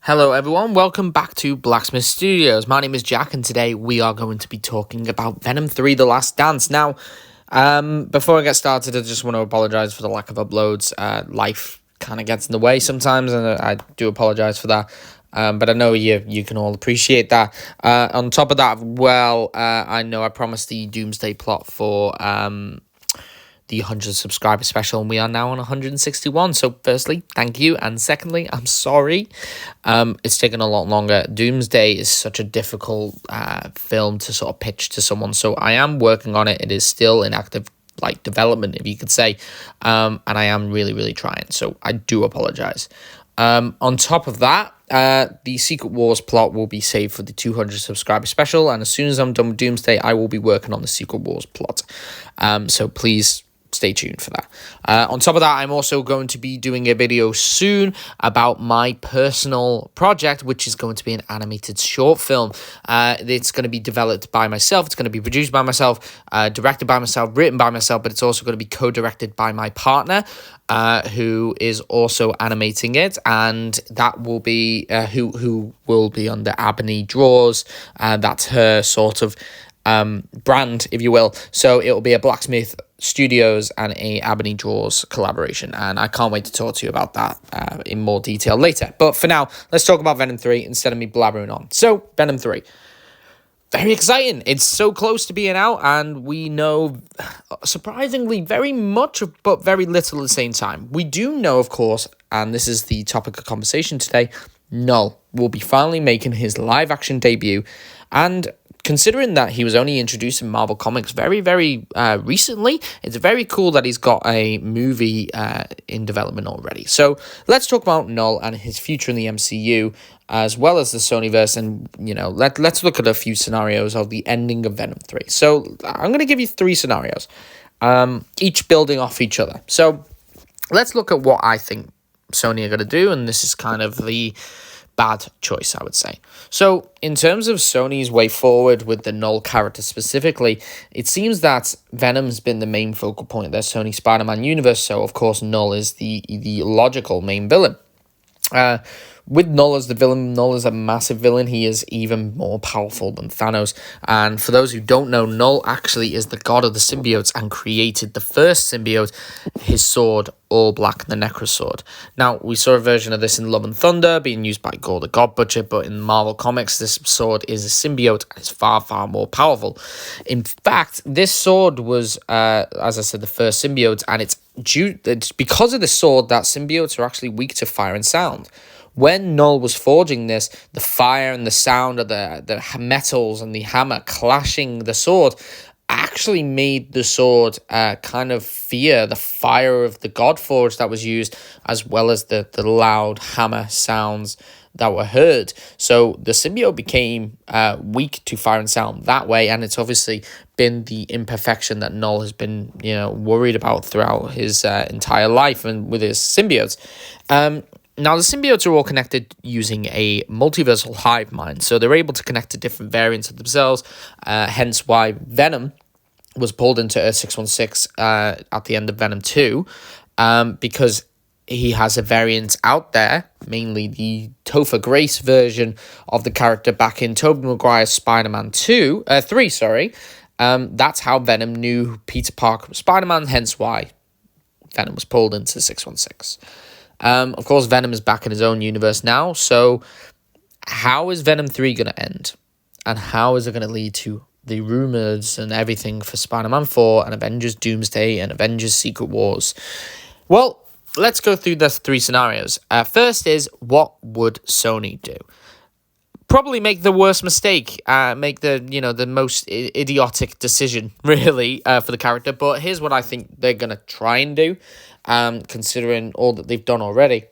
Hello everyone, welcome back to Blacksmith Studios. My name is Jack and today we are going to be talking about Venom 3 The Last Dance. Now, before I get started, I just want to apologise for the lack of uploads. Life kind of gets in the way sometimes and I do apologise for that. But I know you can all appreciate that. On top of that, I know I promised the Doomsday plot for the 100 subscriber special, and we are now on 161. So firstly, thank you, and secondly, I'm sorry. It's taken a lot longer. Doomsday is such a difficult film to sort of pitch to someone, so I am working on it. It is still in active development, if you could say, and I am really trying. So I do apologize. On top of that, the Secret Wars plot will be saved for the 200 subscriber special, and as soon as I'm done with Doomsday, I will be working on the Secret Wars plot. So please stay tuned for that. On top of that, I'm also going to be doing a video soon about my personal project, which is going to be an animated short film. It's going to be developed by myself. It's going to be produced by myself, directed by myself, written by myself, but it's also going to be co-directed by my partner, who is also animating it, and that will be who will be under Ebony Draws. That's her sort of brand, if you will. So it will be a Blacksmith Studios and a Ebony Draws collaboration, and I can't wait to talk to you about that in more detail later. But for now, let's talk about Venom 3 instead of me blabbering on. So, Venom 3. Very exciting. It's so close to being out, and we know, surprisingly, very much, but very little at the same time. We do know, of course, and this is the topic of conversation today, Knull will be finally making his live-action debut, and considering that he was only introduced in Marvel Comics very recently, it's very cool that he's got a movie in development already. So let's talk about Knull and his future in the MCU, as well as the Sonyverse, and let's look at a few scenarios of the ending of Venom 3. So I'm going to give you 3 scenarios, each building off each other. So let's look at what I think Sony are going to do, and this is kind of the bad choice, I would say. So in terms of Sony's way forward with the Knull character specifically, it seems that Venom's been the main focal point of their Sony Spider-Man universe, so of course Knull is the logical main villain. With Knull as the villain, Knull is a massive villain. He is even more powerful than Thanos. And for those who don't know, Knull actually is the god of the symbiotes and created the first symbiote, his sword, All Black, the Necro Sword. Now, we saw a version of this in Love and Thunder being used by Gore the God Butcher, but in Marvel Comics, this sword is a symbiote and it's far more powerful. In fact, this sword was, as I said, the first symbiote, and it's because of the sword that symbiotes are actually weak to fire and sound. When Knull was forging this, the fire and the sound of the metals and the hammer clashing the sword actually made the sword kind of fear the fire of the Godforge that was used, as well as the loud hammer sounds that were heard. So the symbiote became weak to fire and sound that way, and it's obviously been the imperfection that Knull has been worried about throughout his entire life and with his symbiotes. Now, the symbiotes are all connected using a multiversal hive mind, so they're able to connect to different variants of themselves, hence why Venom was pulled into Earth 616 at the end of Venom 2, because he has a variant out there, mainly the Topher Grace version of the character back in Tobey Maguire's Spider-Man 3, that's how Venom knew Peter Parker was Spider-Man, hence why Venom was pulled into 616. Of course, Venom is back in his own universe now, so how is Venom 3 going to end? And how is it going to lead to the rumors and everything for Spider-Man 4 and Avengers Doomsday and Avengers Secret Wars? Well, let's go through the 3 scenarios. First is, what would Sony do? Probably make the worst mistake, make the most idiotic decision, really, for the character. But here's what I think they're going to try and do, considering all that they've done already.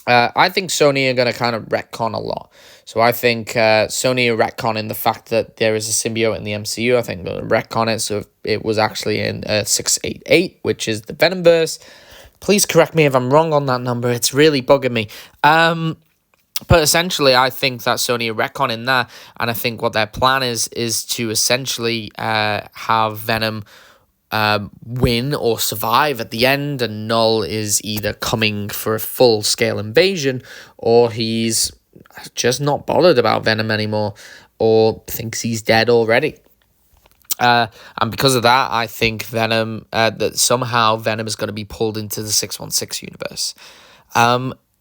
I think Sony are going to kind of retcon a lot. So I think Sony are retconning the fact that there is a symbiote in the MCU. I think they're going to retcon it, so it was actually in 688, which is the Venomverse. Please correct me if I'm wrong on that number. It's really bugging me. But essentially, I think that Sony are retconning that, and I think what their plan is to essentially have Venom win or survive at the end, and Knull is either coming for a full-scale invasion, or he's just not bothered about Venom anymore, or thinks he's dead already. And because of that, I think that somehow Venom is going to be pulled into the 616 universe.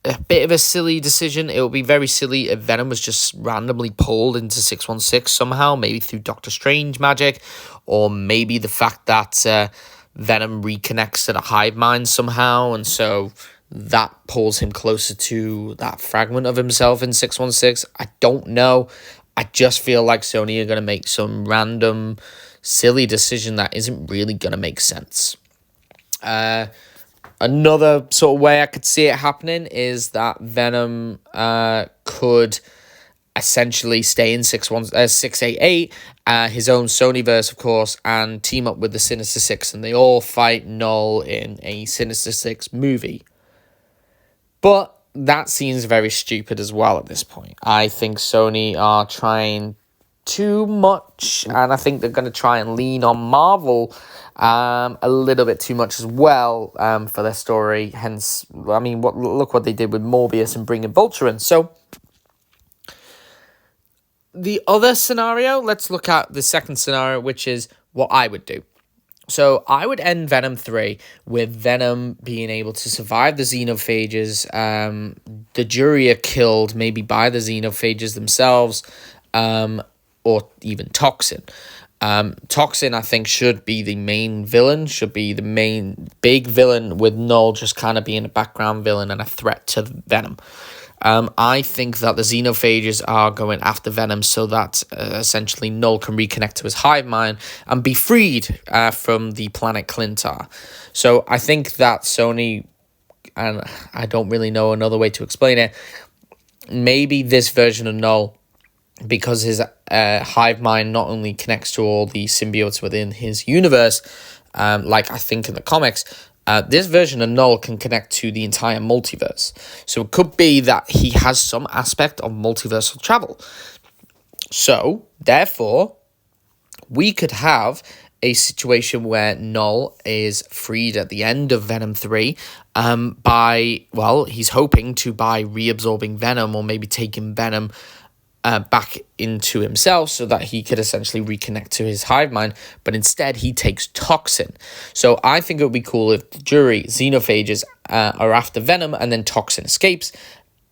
A bit of a silly decision. It would be very silly if Venom was just randomly pulled into 616 somehow, maybe through Doctor Strange magic, or maybe the fact that Venom reconnects to the hive mind somehow, and so that pulls him closer to that fragment of himself in 616. I don't know. I just feel like Sony are going to make some random silly decision that isn't really going to make sense. Another sort of way I could see it happening is that Venom could essentially stay in 688, his own Sonyverse, of course, and team up with the Sinister Six, and they all fight Knull in a Sinister Six movie. But that seems very stupid as well at this point. I think Sony are trying too much, and I think they're going to try and lean on Marvel a little bit too much as well for their story. Hence, I mean, look what they did with Morbius and bringing Vulture in. So the other scenario, let's look at the second scenario, which is what I would do. So I would end Venom 3 with Venom being able to survive the xenophages. The jury are killed maybe by the xenophages themselves, or even Toxin. Toxin, I think, should be the main villain, should be the main big villain, with Knull just kind of being a background villain and a threat to Venom. I think that the xenophages are going after Venom so that essentially Knull can reconnect to his hive mind and be freed from the planet Clintar. So I think that Sony, and I don't really know another way to explain it, maybe this version of Knull, because his hive mind not only connects to all the symbiotes within his universe, like I think in the comics, this version of Knull can connect to the entire multiverse. So it could be that he has some aspect of multiversal travel. So, therefore, we could have a situation where Knull is freed at the end of Venom 3 he's hoping to by reabsorbing Venom, or maybe taking Venom back into himself so that he could essentially reconnect to his hive mind, but instead he takes Toxin. So I think it would be cool if the jury, xenophages, are after Venom, and then Toxin escapes,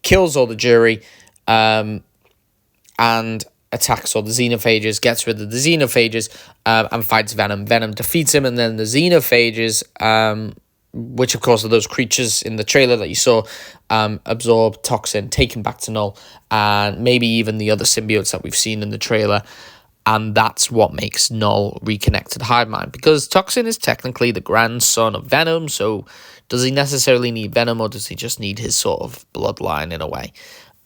kills all the jury, and attacks all the xenophages, gets rid of the xenophages, and fights Venom. Venom defeats him, and then the xenophages, which of course are those creatures in the trailer that you saw, absorb Toxin, take him back to Knull, and maybe even the other symbiotes that we've seen in the trailer, and that's what makes Knull reconnect to the hive mind, because Toxin is technically the grandson of Venom, so does he necessarily need Venom, or does he just need his sort of bloodline in a way?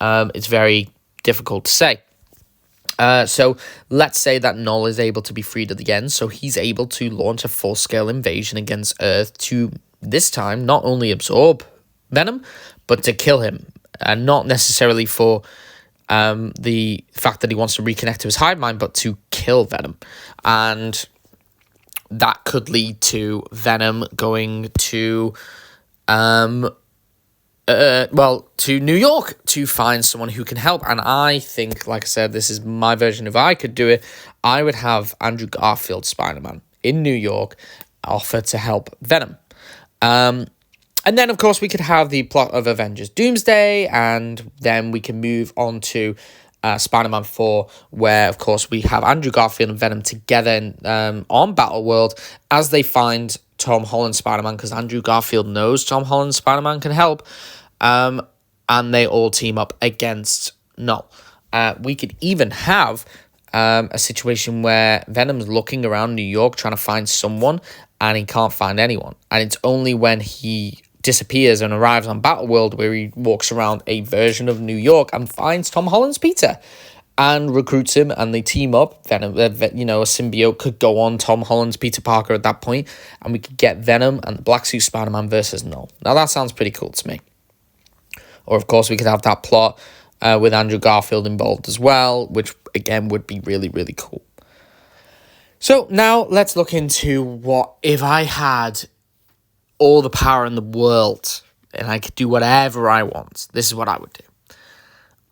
It's very difficult to say. So let's say that Knull is able to be freed at the end, so he's able to launch a full-scale invasion against Earth to, this time, not only absorb Venom, but to kill him, and not necessarily for the fact that he wants to reconnect to his hive mind, but to kill Venom. And that could lead to Venom going to New York to find someone who can help. And I think, like I said, this is my version. If I could do it, I would have Andrew Garfield Spider-Man in New York offer to help Venom. And then, of course, we could have the plot of Avengers Doomsday, and then we can move on to Spider-Man 4, where, of course, we have Andrew Garfield and Venom together on Battleworld as they find Tom Holland Spider-Man, because Andrew Garfield knows Tom Holland Spider-Man can help, and they all team up against Knull. We could even have a situation where Venom's looking around New York trying to find someone, and he can't find anyone, and it's only when he disappears and arrives on Battleworld where he walks around a version of New York and finds Tom Holland's Peter and recruits him, and they team up. Venom, a symbiote could go on Tom Holland's Peter Parker at that point, and we could get Venom and the Black Suit Spider-Man versus Knull. Now that sounds pretty cool to me. Or of course we could have that plot with Andrew Garfield involved as well, which again would be really, really cool. So now let's look into what if I had all the power in the world and I could do whatever I want. This is what I would do.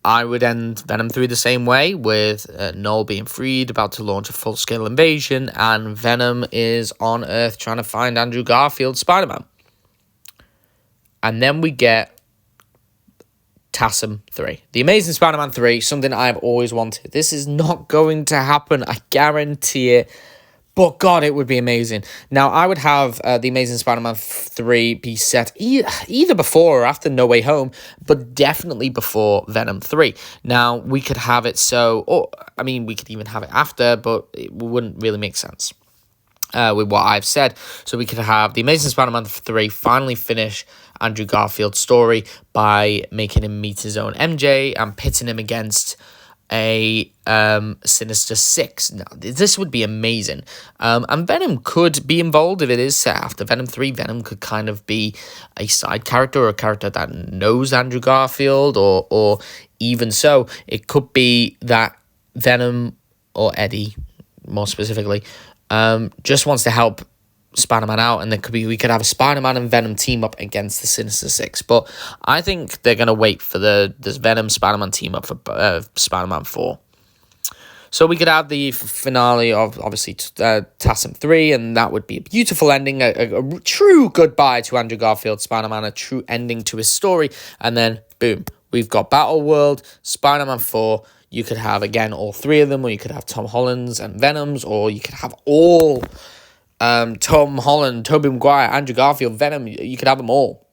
I would end Venom 3 the same way, with Knull being freed, about to launch a full-scale invasion, and Venom is on Earth trying to find Andrew Garfield's Spider-Man. And then we get TASM 3. The Amazing Spider-Man 3, something I've always wanted. This is not going to happen, I guarantee it. But God, it would be amazing. Now, I would have The Amazing Spider-Man 3 be set either before or after No Way Home, but definitely before Venom 3. Now, we could have it we could even have it after, but it wouldn't really make sense with what I've said. So we could have The Amazing Spider-Man 3 finally finish Andrew Garfield's story by making him meet his own MJ and pitting him against a Sinister Six. Now, this would be amazing. And Venom could be involved if it is set after Venom 3. Venom could kind of be a side character, or a character that knows Andrew Garfield, or even so, it could be that Venom, or Eddie more specifically, just wants to help Spider-Man out, and we could have a Spider-Man and Venom team up against the Sinister Six. But I think they're going to wait for this Venom Spider-Man team up for Spider-Man 4. So we could have the finale of, obviously, TASM 3, and that would be a beautiful ending, a true goodbye to Andrew Garfield's Spider-Man, a true ending to his story, and then, boom, we've got Battle World, Spider-Man 4. You could have, again, all three of them, or you could have Tom Holland's and Venom's, or you could have all Tom Holland, Tobey Maguire, Andrew Garfield, Venom. You could have them all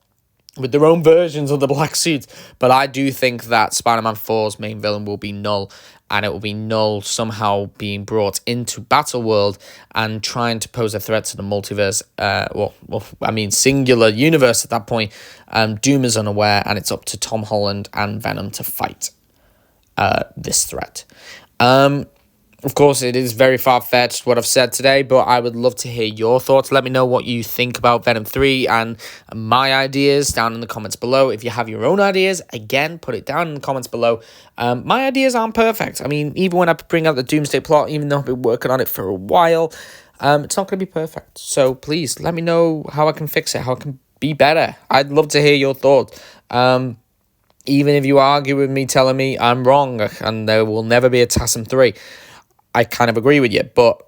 with their own versions of the black suits. But I do think that Spider-Man 4's main villain will be Knull, and it will be Knull somehow being brought into Battleworld and trying to pose a threat to the multiverse, singular universe at that point. Doom is unaware, and it's up to Tom Holland and Venom to fight this threat. Of course, it is very far-fetched what I've said today, but I would love to hear your thoughts. Let me know what you think about Venom 3 and my ideas down in the comments below. If you have your own ideas, again, put it down in the comments below. My ideas aren't perfect. I mean, even when I bring out the Doomsday plot, even though I've been working on it for a while, it's not going to be perfect. So please, let me know how I can fix it, how it can be better. I'd love to hear your thoughts. Even if you argue with me, telling me I'm wrong and there will never be a TASM 3. I kind of agree with you, but,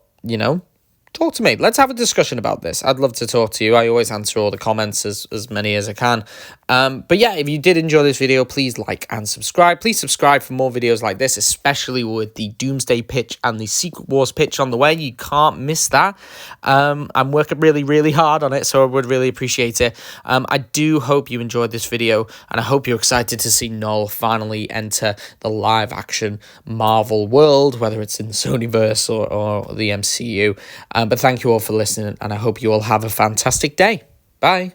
talk to me. Let's have a discussion about this. I'd love to talk to you. I always answer all the comments, as many as I can. But yeah, if you did enjoy this video, please like and subscribe. Please subscribe for more videos like this, especially with the Doomsday pitch and the Secret Wars pitch on the way. You can't miss that. I'm working really, really hard on it, so I would really appreciate it. I do hope you enjoyed this video, and I hope you're excited to see Knull finally enter the live-action Marvel world, whether it's in the Sonyverse or the MCU. But thank you all for listening, and I hope you all have a fantastic day. Bye.